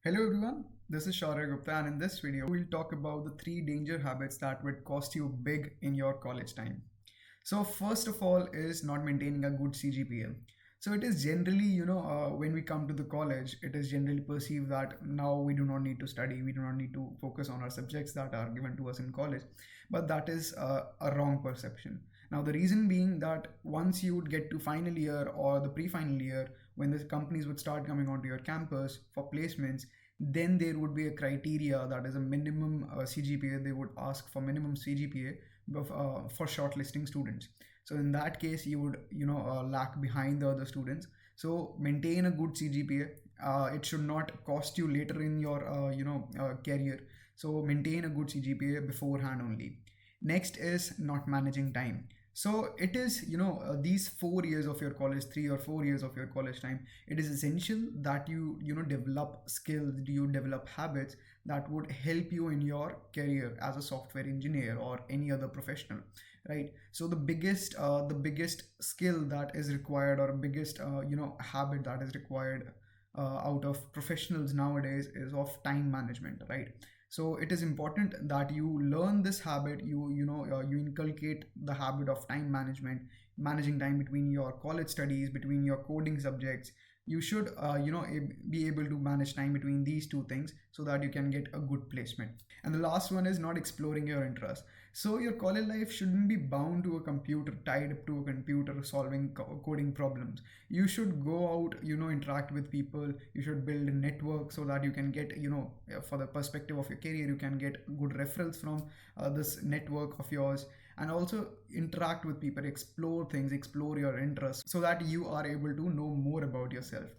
Hello everyone, this is 𝗖𝗍𝗶𝗶𝗴 and in this video we'll talk about the 3 danger habits that would cost you big in your college time. So first of all is not maintaining a good CGPA. So it is generally, when we come to the college, it is generally perceived that now we do not need to study, we do not need to focus on our subjects that are given to us in college. But that is a wrong perception. Now the reason being that once you would get to final year or the pre-final year, when the companies would start coming onto your campus for placements, then there would be a criteria that is a minimum CGPA. They would ask for minimum CGPA for shortlisting students. So in that case, you would lag behind the other students. So maintain a good CGPA. It should not cost you later in your career. So maintain a good CGPA beforehand only. Next is not managing time. So it is, these 4 years of your college, 3 or 4 years of your college time, it is essential that you develop skills, you develop habits that would help you in your career as a software engineer or any other professional, right? So the biggest skill that is required, or biggest habit that is required out of professionals nowadays is of time management, right? So it is important that you learn this habit, you inculcate the habit of time management, managing time between your college studies, between your coding subjects. You should be able to manage time between these two things so that you can get a good placement. And the last one is not exploring your interests. So your college life shouldn't be bound to a computer, tied up to a computer solving coding problems. You should go out, interact with people. You should build a network so that you can get, for the perspective of your career, you can get good referrals from this network of yours. And also interact with people, explore things, explore your interests so that you are able to know more about yourself.